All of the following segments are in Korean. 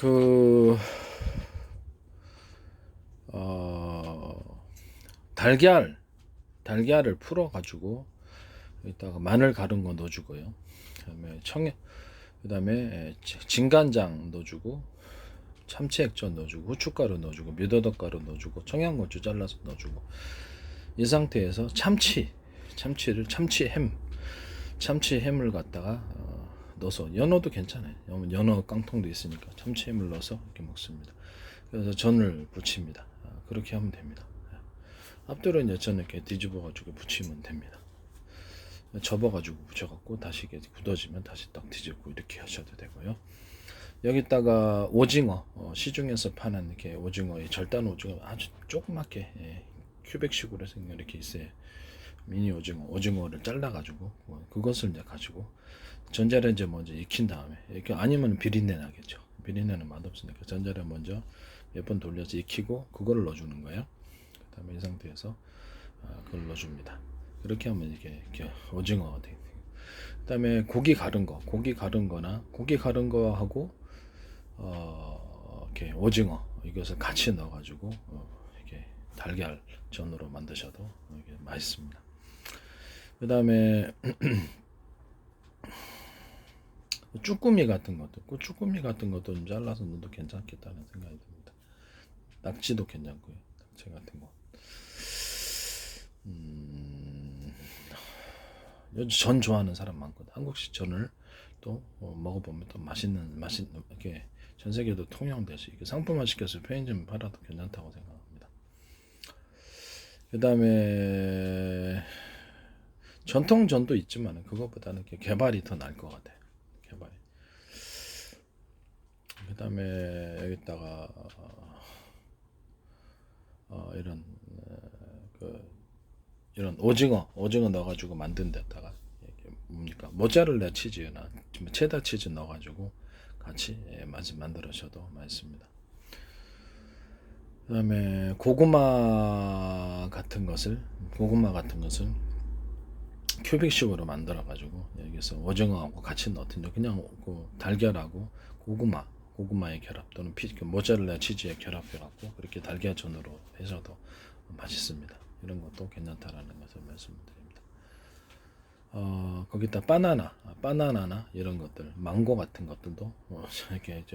그 어, 달걀을 풀어 가지고 여기다가 마늘 가른 거 넣어주고요. 그다음에 진간장 넣어주고 참치 액젓 넣어주고 후춧가루 넣어주고 미더덕가루 넣어주고 청양고추 잘라서 넣어주고 이 상태에서 참치햄을 갖다가 넣어서 연어도 괜찮아요. 연어 깡통도 있으니까 참치햄을 넣어서 이렇게 먹습니다. 그래서 전을 부칩니다. 그렇게 하면 됩니다. 앞뒤로 이제 전 이렇게 뒤집어 가지고 부치면 됩니다. 접어 가지고 붙여 갖고 다시 이렇게 굳어지면 다시 딱 뒤집고 이렇게 하셔도 되고요. 여기다가 오징어, 시중에서 파는 이렇게 오징어의 절단 오징어 아주 조그맣게 큐백식으로 생긴 이렇게 있어요. 미니 오징어를 잘라 가지고 그것을 이제 가지고 전자레인지에 먼저 익힌 다음에 이렇게 아니면 비린내 나겠죠. 비린내는 맛없으니까 전자레인지 먼저 몇 번 돌려서 익히고 그거를 넣어주는 거예요. 그다음에 이 상태에서 그걸 넣어줍니다. 그렇게 하면 이렇게 오징어가 돼요. 그다음에 고기 가른 거하고 이렇게 오징어 이것을 같이 넣어가지고 이렇게 달걀 전으로 만드셔도 이게 맛있습니다. 그다음에 쭈꾸미 같은 것도 좀 잘라서 넣어도 괜찮겠다는 생각이 듭니다. 낙지도 괜찮고요. 낙지 같은 거. 요즘 전 좋아하는 사람 많거든. 한국식 전을 또 먹어보면 또 맛있는 이렇게 전 세계도 통용돼서 이게 상품화 시켜서 편의점 팔아도 괜찮다고 생각합니다. 그 다음에 전통 전도 있지만 그것보다는 이렇게 개발이 더 나을 것 같아요. 개발이. 그 다음에 여기다가 이런 오징어 넣어가지고 만든 데다가 뭡니까 모짜렐라 치즈나 체다 치즈 넣어가지고 같이 만들어셔도 맛있습니다. 그다음에 고구마 같은 것을 큐빅식으로 만들어가지고 여기서 오징어하고 같이 넣든지 그냥 그 달걀하고 고구마의 결합 또는 모짜렐라 치즈의 결합해갖고 그렇게 달걀전으로 해서도 맛있습니다. 이런 것도 괜찮다라는 것을 말씀드립니다. 거기다 바나나나 이런 것들, 망고 같은 것들도 이렇게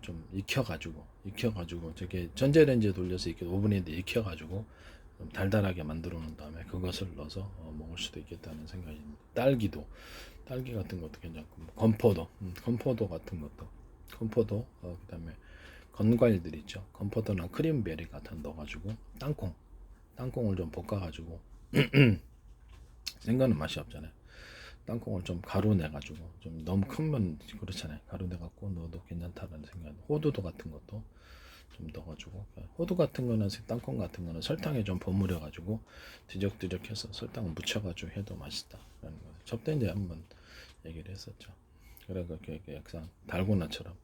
좀 익혀가지고 저게 전자레인지에 돌려서 이렇게 오븐에 익혀가지고 좀 달달하게 만들어 놓은 다음에 그것을 넣어서 먹을 수도 있겠다는 생각입니다. 딸기 같은 것도 괜찮고 건포도 같은 것도 그다음에 건과일들 있죠. 건포도나 크림베리 같은 넣어가지고 땅콩을 좀 볶아가지고 생과는 맛이 없잖아요. 땅콩을 좀 가루 내가지고 좀 너무 크면 그렇잖아요. 가루 내갖고 넣어도 괜찮다는 생각. 호두 같은 것도 좀 넣어가지고 호두 같은 거는 땅콩 같은 거는 설탕에 좀 버무려가지고 뒤적뒤적해서 설탕을 묻혀가지고 해도 맛있다라는 거. 접대 이제 한번 얘기를 했었죠. 그래서 약간 달고나처럼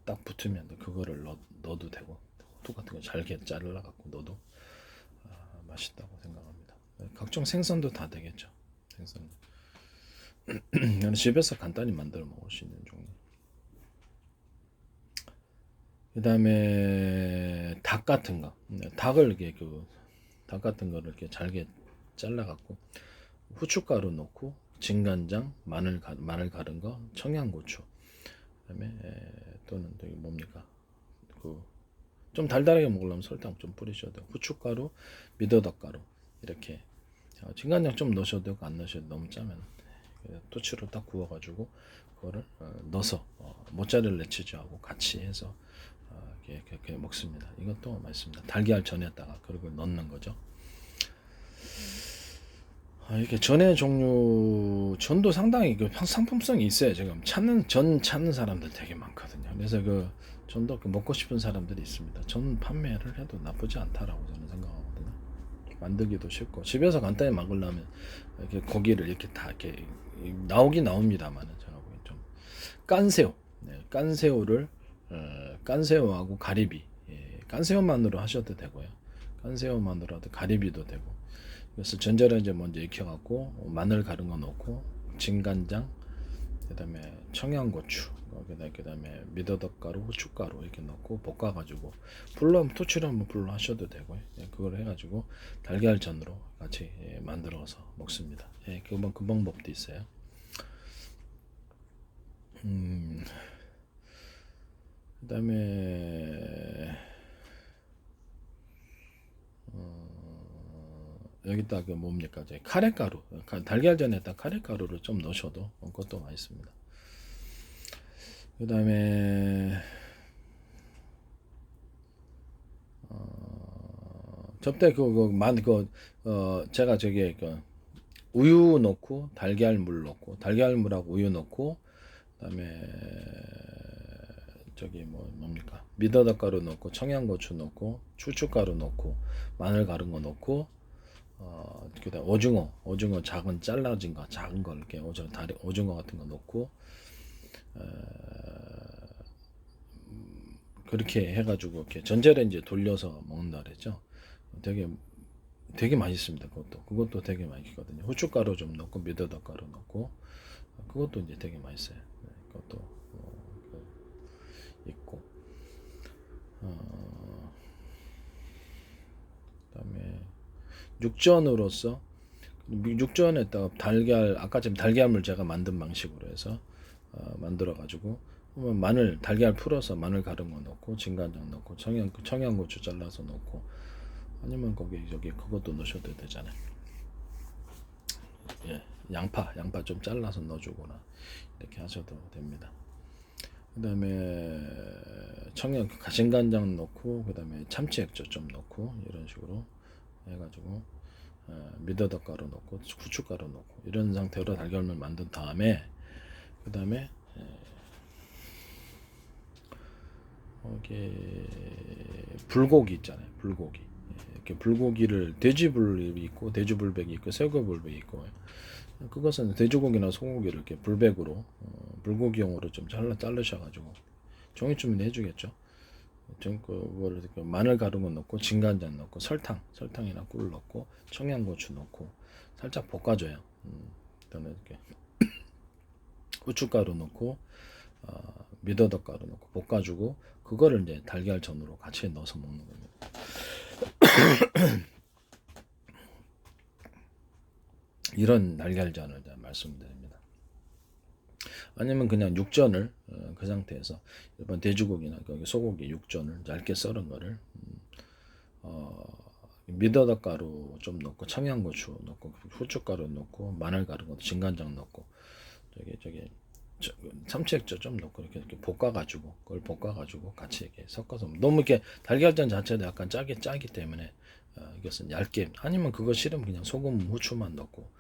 딱 붙으면 그거를 넣어도 되고 호두 같은 거 잘게 잘라갖고 넣어도 맛있다고 생각합니다. 각종 생선도 다 되겠죠. 생선. 집에서 간단히 만들어 먹을 수 있는 종류. 그 다음에 닭 같은 거, 닭을 이렇게 닭 같은 거를 이렇게 잘게 잘라갖고 후춧가루 넣고 진간장, 마늘 가른 거, 청양고추, 그다음에 또는 저기 뭡니까 좀 달달하게 먹으려면 설탕 좀 뿌리셔도 되고 후춧가루, 미더덕가루 이렇게 진간장 좀 넣으셔도 되고 안 넣으셔도 너무 짜면 토치로 딱 구워가지고 그거를 넣어서 모짜렐라 치즈하고 같이 해서 이렇게 먹습니다. 이것도 맛있습니다. 달걀 전에다가 그리고 넣는 거죠. 이렇게 전의 종류 전도 상당히 상품성이 있어요. 지금 전 찾는 사람들 되게 많거든요. 그래서 그 전도 먹고 싶은 사람들이 있습니다. 전 판매를 해도 나쁘지 않다라고 저는 생각하거든요. 만들기도 쉽고 집에서 간단히 먹으려면 이렇게 고기를 이렇게 다 이렇게 나오긴 나옵니다만은 제가 보기엔 좀 깐새우를 깐새우하고 가리비, 깐새우만으로 하셔도 되고요. 깐새우만으로도 가리비도 되고. 그래서 전자레인지에 먼저 익혀갖고 마늘 가른 거 넣고 진간장, 그다음에 청양고추, 그다음에 미더덕가루, 후춧가루 이렇게 넣고 볶아가지고 불로 토치로 한번 불로 하셔도 되고요. 예, 그걸 해가지고 달걀전으로 같이 만들어서 먹습니다. 예, 그 방법도 있어요. 그다음에 여기다 그 뭡니까, 이제 카레가루, 달걀전에다 카레가루를 좀 넣으셔도 그것도 맛있습니다. 그다음에 접대 제가 저기 우유 넣고 달걀물 넣고 달걀물하고 우유 넣고 그다음에 저기 뭡니까, 미더덕가루 넣고 청양고추 넣고 추춧가루 넣고 마늘 갈은 거 넣고 그다음 오징어 작은 잘라진 거 작은 거 이렇게 오징어 같은 거 넣고 그렇게 해가지고 이렇게 전자레인지에 돌려서 먹는다 그랬죠. 되게 맛있습니다. 그것도 되게 맛있거든요. 후춧가루 좀 넣고 미더덕가루 넣고 그것도 이제 되게 맛있어요. 그것도 있고 그다음에 육전으로서 육전에다가 아까 지금 달걀물 제가 만든 방식으로 해서 만들어 가지고 마늘 달걀 풀어서 마늘 갈은 거 넣고 진간장 넣고 청양고추 잘라서 넣고 아니면 저기 그것도 넣으셔도 되잖아요. 예, 양파 좀 잘라서 넣어주거나 이렇게 하셔도 됩니다. 그다음에 진간장 넣고 그다음에 참치 액젓 좀 넣고 이런 식으로 해가지고 미더덕가루 넣고 후춧가루 넣고 이런 상태로 달걀을 만든 다음에 그다음에 여기 불고기 있잖아요. 불고기. 이렇게 불고기를 돼지불이 있고 돼지불백이 있고 새우불백이 있고 그것은 돼지고기나 소고기를 이렇게 불백으로 불고기용으로 좀 자르셔가지고 종이쯤은 해주겠죠. 그거를 마늘 가른 거 넣고 진간장 넣고 설탕이나 꿀 넣고 청양고추 넣고 살짝 볶아줘요. 그다음에 이렇게 후춧가루 넣고 미더덕가루 넣고 볶아주고 그거를 이제 달걀전으로 같이 넣어서 먹는 겁니다. 이런 달걀전을 말씀드립니다. 아니면 그냥 육전을 그 상태에서 일반 돼지고기나 소고기 육전을 얇게 썰은 거를 미더덕가루 좀 넣고 청양고추 넣고 후춧가루 넣고 마늘 가른 것도 진간장 넣고 저기 참치액젓 좀 넣고 이렇게 볶아가지고 그걸 볶아가지고 같이 이렇게 섞어서 너무 이렇게 달걀전 자체도 약간 짜기 때문에 이것은 얇게 아니면 그거 싫으면 그냥 소금 후추만 넣고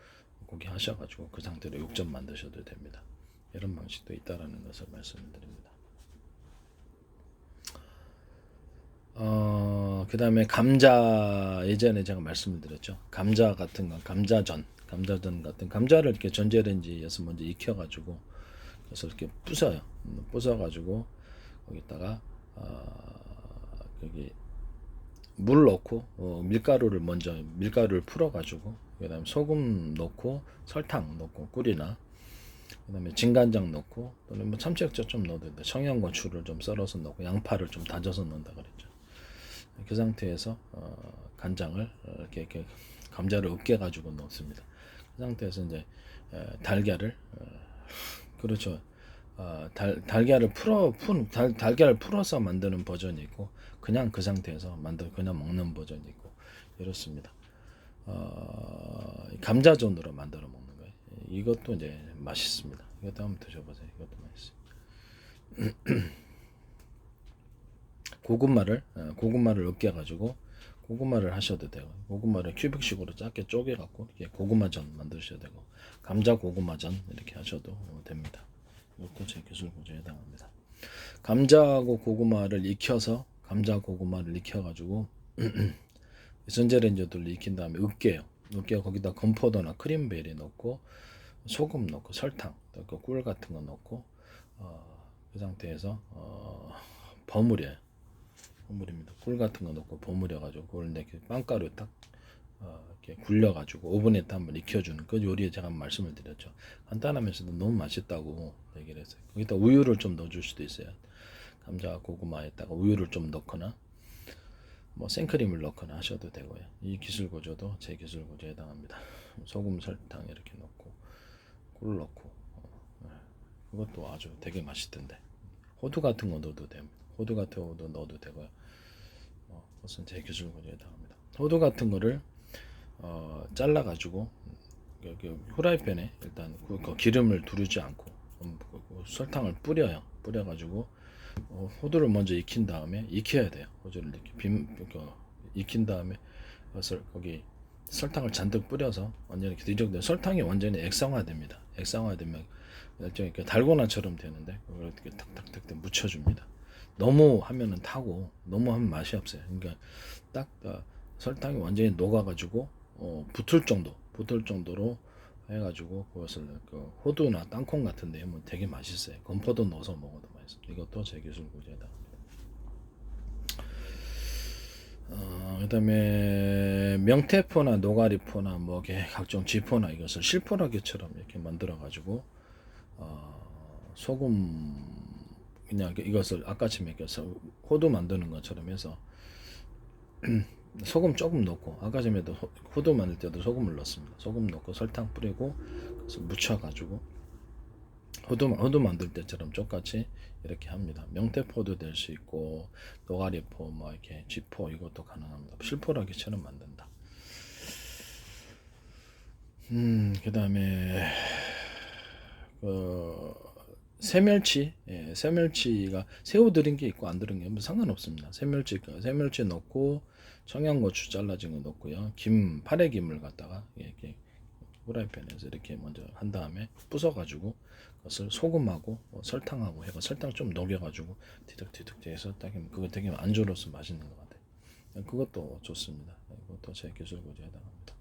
고기 하셔가지고 그 상태로 육전 만드셔도 됩니다. 이런 방식도 있다라는 것을 말씀드립니다. 그 다음에 감자 예전에 제가 말씀을 드렸죠. 감자 같은 건 감자전 같은 감자를 이렇게 전자레인지에서 먼저 익혀가지고 그래서 이렇게 부숴요. 부숴가지고 거기다가 여기 물 넣고 밀가루를 풀어가지고 그다음에 소금 넣고 설탕 넣고 꿀이나 그다음에 진간장 넣고 또는 뭐 참치액젓 좀 넣어도 된다. 청양고추를 좀 썰어서 넣고 양파를 좀 다져서 넣는다 그랬죠. 그 상태에서 간장을 이렇게 감자를 으깨 가지고 넣습니다. 그 상태에서 이제 달걀을 그렇죠. 달걀을 풀어서 만드는 버전이 있고 그냥 그 상태에서 그냥 먹는 버전이 있고 이렇습니다. 감자전으로 만들어 먹는 거예요. 이것도 이제 맛있습니다. 이것도 한번 드셔보세요. 이것도 맛있어요. 고구마를 으깨가지고 고구마를 하셔도 되고 고구마를 큐빅식으로 작게 쪼개갖고 이렇게 고구마전 만드셔도 되고 감자 고구마전 이렇게 하셔도 됩니다. 이것도 제 기술 구조에 해당합니다. 감자 고구마를 익혀가지고 전자레인지에 돌려 익힌 다음에 으깨요. 거기다 건포도나 크림베리 넣고 소금 넣고 설탕 넣고 꿀 같은 거 넣고 그 상태에서 버무려요. 버무립니다. 꿀 같은 거 넣고 버무려가지고 그걸 이렇게 빵가루 딱 이렇게 굴려가지고 오븐에다 한번 익혀주는 그 요리에 제가 한번 말씀을 드렸죠. 간단하면서도 너무 맛있다고 얘기를 했어요. 거기다 우유를 좀 넣어줄 수도 있어요. 감자 고구마에다가 우유를 좀 넣거나 뭐 생크림을 넣거나 하셔도 되고요. 이 기술 구조도 제 기술 구조에 해당합니다. 소금, 설탕 이렇게 넣고 꿀 넣고 그것도 아주 되게 맛있던데. 호두 같은 거 넣어도 됩니다. 호두 같은 거도 넣어도 되고요. 그것은 제 기술 구조에 해당합니다. 호두 같은 거를 잘라가지고 후라이팬에 일단 그 기름을 두르지 않고 설탕을 뿌려요. 뿌려가지고 호두를 먼저 익힌 다음에 익혀야 돼요. 호두를 이렇게 익힌 다음에 그것을 거기 설탕을 잔뜩 뿌려서 완전히 뒤적대 설탕이 완전히 액상화됩니다. 액상화되면 일종의 달고나처럼 되는데 그걸 이렇게 탁탁탁 묻혀줍니다. 너무 하면은 타고 너무 하면 맛이 없어요. 그러니까 딱 설탕이 완전히 녹아가지고 붙을 정도로 해가지고 그것을 그 호두나 땅콩 같은데 뭐 되게 맛있어요. 건포도 넣어서 먹어도 맛있어요. 이것도 제 기술 구조에다. 그다음에 명태포나 노가리포나 뭐 각종 쥐포나 이것을 실포라기처럼 이렇게 만들어 가지고 소금 그냥 이것을 아까처럼 이렇게 호두 만드는 것처럼 해서 소금 조금 넣고 아까 전에도 호두 만들 때도 소금을 넣습니다. 소금 넣고 설탕 뿌리고 그래서 묻혀가지고 호두 만들 때처럼 똑같이 이렇게 합니다. 명태포도 될 수 있고 노가리포 뭐 이렇게 쥐포 이것도 가능합니다. 실포라기처럼 만든다. 그다음에 그 새멸치, 새멸치가 새우 들은 게 있고 안 들은 게 뭐 상관없습니다. 새멸치 넣고 청양고추 잘라진 거 넣고요. 파래김을 갖다가 이렇게 후라이팬에서 이렇게 먼저 한 다음에 부숴가지고 그것을 소금하고 설탕하고 해가 설탕 좀 녹여가지고 뒤득뒤득 해서 딱이면 그거 되게 안주로서 맛있는 것 같아요. 그것도 좋습니다. 그것도 제 기술 구조에 해당합니다.